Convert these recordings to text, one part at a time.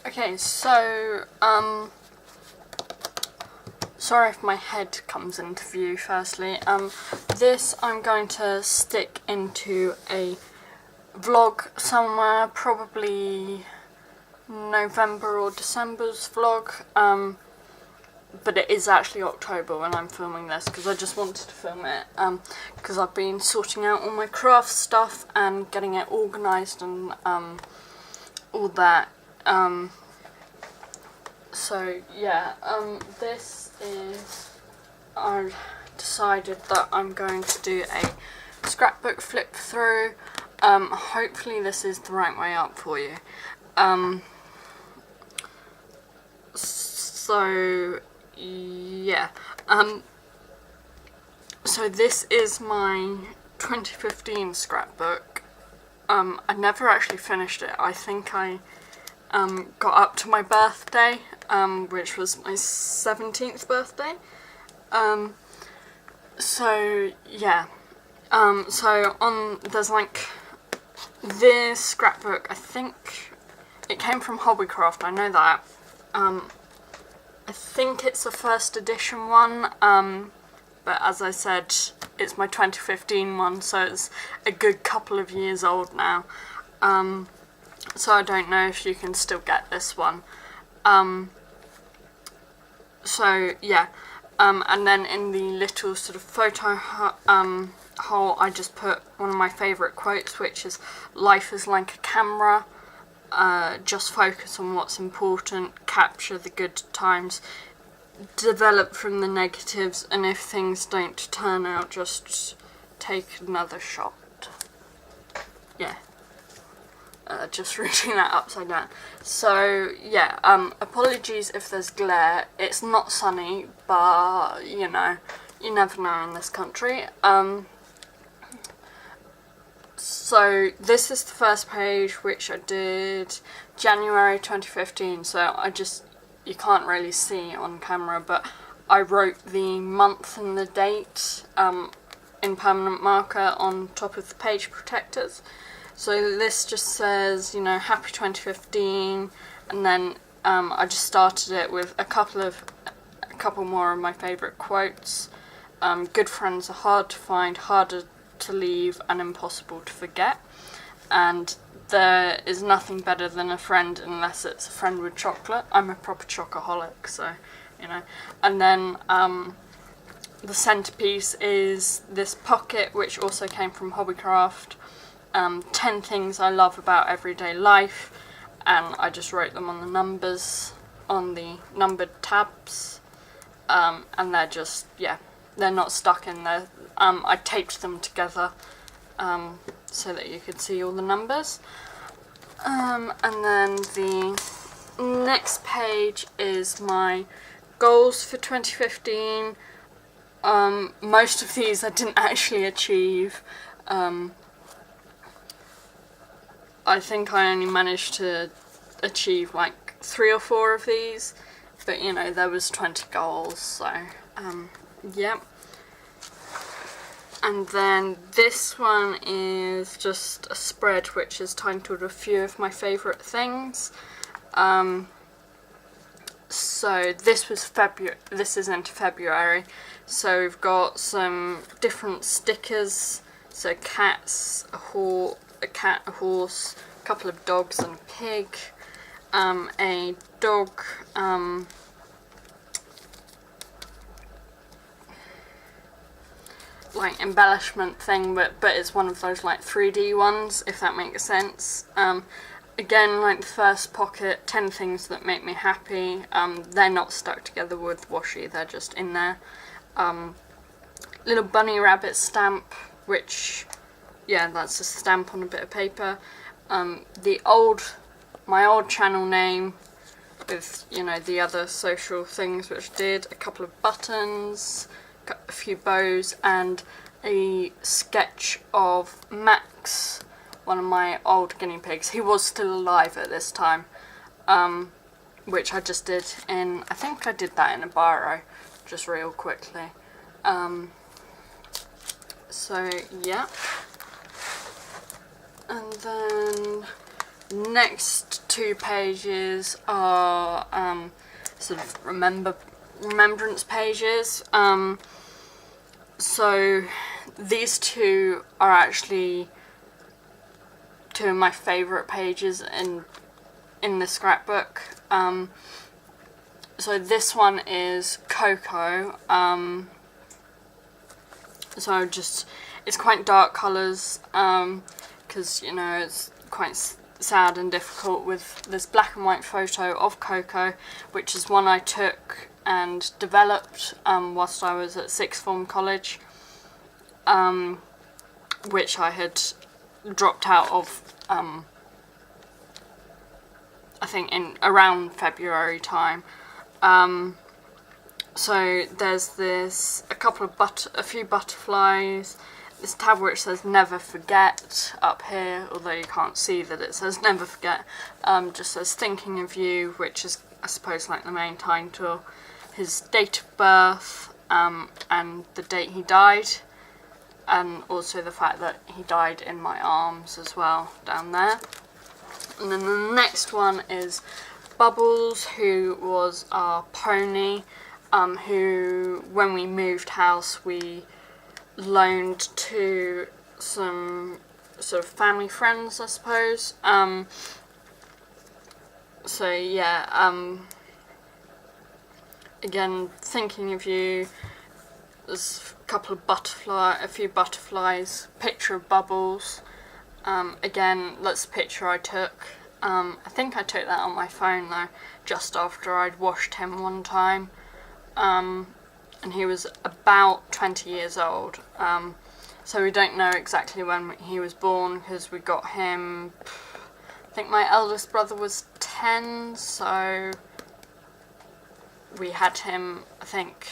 Okay, so, sorry if my head comes into view firstly. This I'm going to stick into a vlog somewhere, probably November or December's vlog, but it is actually October when I'm filming this, because I just wanted to film it, because I've been sorting out all my craft stuff and getting it organised and all that. So yeah, this is, I've decided that I'm going to do a scrapbook flip through. Hopefully this is the right way up for you. So yeah, so this is my 2015 scrapbook. I never actually finished it. I think I got up to my birthday, which was my 17th birthday. So yeah, so there's like this scrapbook, I think it came from Hobbycraft, I know that. I think it's a first edition one, but as I said, it's my 2015 one, so it's a good couple of years old now. So I don't know if you can still get this one. So yeah, and then in the little sort of photo hole, I just put one of my favourite quotes, which is, "Life is like a camera. Just focus on what's important, capture the good times, develop from the negatives, and if things don't turn out, just take another shot." Yeah, just reading that upside down. So yeah, apologies if there's glare. It's not sunny, but you know, you never know in this country. So this is the first page, which I did January 2015, so you can't really see on camera, but I wrote the month and the date in permanent marker on top of the page protectors. So this just says, you know, happy 2015, and then I just started it with a couple more of my favourite quotes. Good friends are hard to find, harder to leave, and impossible to forget. And there is nothing better than a friend unless it's a friend with chocolate. I'm a proper chocoholic, so, you know. And then the centerpiece is this pocket, which also came from Hobbycraft. 10 things I love about everyday life, and I just wrote them on the numbers, on the numbered tabs, and they're just, yeah, they're not stuck in there. I taped them together so that you could see all the numbers. And then the next page is my goals for 2015. Most of these I didn't actually achieve. I think I only managed to achieve like 3 or 4 of these, but you know, there was 20 goals, so yeah. And then this one is just a spread which is titled "A Few of My Favourite Things." So this was this is into February, so we've got some different stickers, so cats, a cat, a horse, a couple of dogs and a pig, a dog, like embellishment thing, but it's one of those like 3D ones, if that makes sense. Again, like the first pocket, 10 things that make me happy. They're not stuck together with washi, they're just in there. Little bunny rabbit stamp, which, yeah, that's a stamp on a bit of paper. My old channel name with, you know, the other social things which I did, a couple of buttons, a few bows, and a sketch of Max, one of my old guinea pigs. He was still alive at this time, which I just did in, I think I did that in a biro, just real quickly. So yeah, and then Next 2 pages are sort of remembrance pages. So these 2 are actually 2 of my favourite pages in the scrapbook. So this one is Coco. So it's quite dark colours, because you know it's quite sad and difficult with this black and white photo of Coco, which is one I took and developed whilst I was at sixth form college, which I had dropped out of I think in around February time. So there's a few butterflies, this tab which says never forget up here, although you can't see that it says never forget, just says thinking of you, which is I suppose like the main title, his date of birth, and the date he died, and also the fact that he died in my arms as well down there. And then the next one is Bubbles, who was our pony, who when we moved house we loaned to some sort of family friends, I suppose. So yeah, again, thinking of you. There's a few butterflies, picture of Bubbles. Again, that's a picture I took. I think I took that on my phone though, just after I'd washed him one time. And he was about 20 years old. So we don't know exactly when he was born, because we got him, I think my eldest brother was 10, so we had him, I think,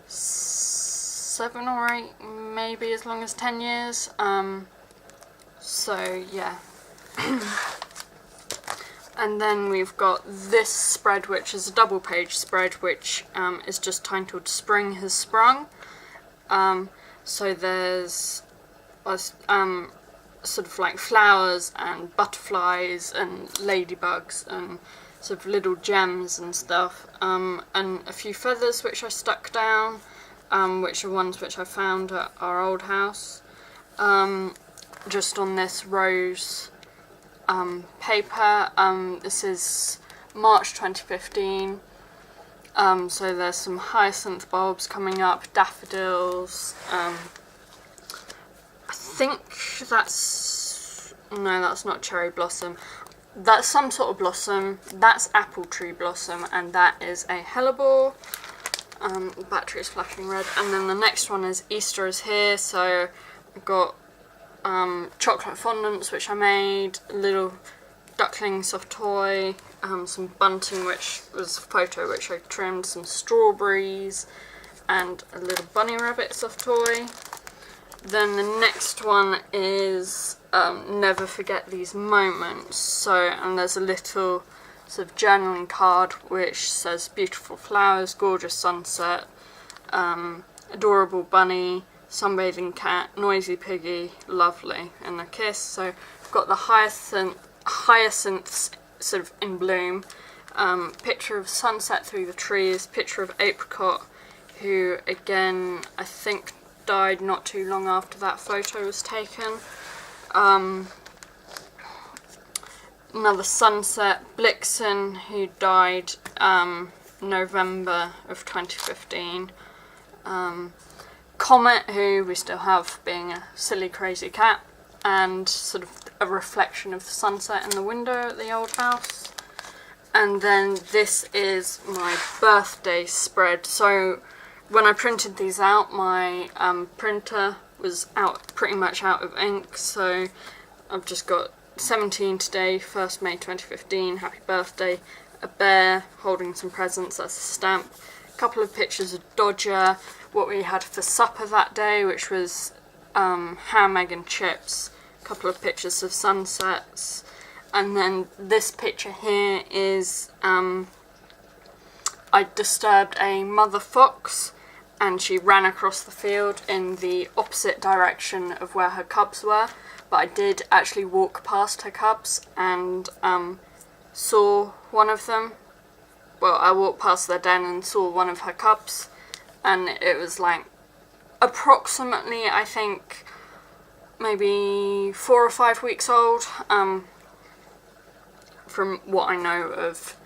7 or 8, maybe as long as 10 years. So yeah. And then we've got this spread, which is a double page spread, which is just titled Spring Has Sprung. So there's sort of like flowers and butterflies and ladybugs and sort of little gems and stuff, and a few feathers which I stuck down, which are ones which I found at our old house, just on this rose paper. This is March 2015, so there's some hyacinth bulbs coming up, daffodils, I think that's not cherry blossom, that's some sort of blossom, that's apple tree blossom, and that is a hellebore. The battery is flashing red. And then the next one is Easter is Here, so I've got chocolate fondants which I made, a little duckling soft toy, some bunting which was a photo which I trimmed, some strawberries, and a little bunny rabbit soft toy. Then the next one is Never Forget These Moments. So, and there's a little sort of journaling card which says beautiful flowers, gorgeous sunset, adorable bunny, sunbathing cat, noisy piggy, lovely, and a kiss. So I've got the hyacinths sort of in bloom, picture of sunset through the trees, picture of Apricot, who again I think died not too long after that photo was taken. Another sunset, Blixen, who died November of 2015. Comet, who we still have, being a silly crazy cat, and sort of a reflection of the sunset in the window at the old house. And then this is my birthday spread. So when I printed these out, my printer was pretty much out of ink, so I've just got 17 today, 1st May 2015, happy birthday, a bear holding some presents, that's a stamp, a couple of pictures of Dodger, what we had for supper that day, which was ham, egg and chips, a couple of pictures of sunsets, and then this picture here is I disturbed a mother fox and she ran across the field in the opposite direction of where her cubs were, but I did actually walk past her cubs and saw one of them. Well, I walked past their den and saw one of her cubs, and it was like approximately, I think, maybe 4 or 5 weeks old, from what I know of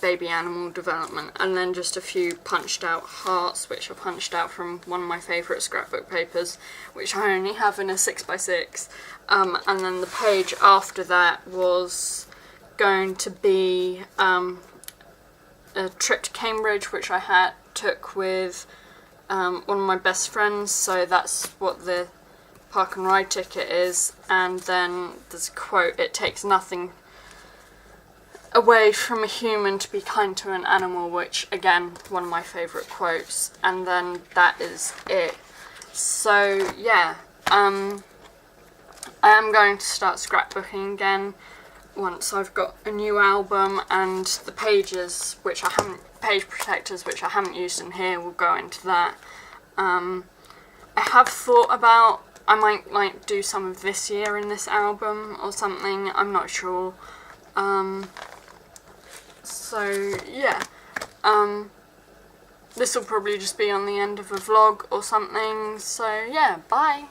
baby animal development. And then just a few punched out hearts, which are punched out from one of my favourite scrapbook papers, which I only have in a 6x6. And then the page after that was going to be a trip to Cambridge, which I took with one of my best friends, so that's what the park and ride ticket is. And then there's a quote: "It takes nothing away from a human to be kind to an animal," which, again, one of my favourite quotes. And then that is it. So yeah, I am going to start scrapbooking again once I've got a new album, and the pages, which I haven't, page protectors, which I haven't used in here, will go into that. I have thought about, I might like do some of this year in this album or something, I'm not sure. So yeah, this will probably just be on the end of a vlog or something, so yeah, bye!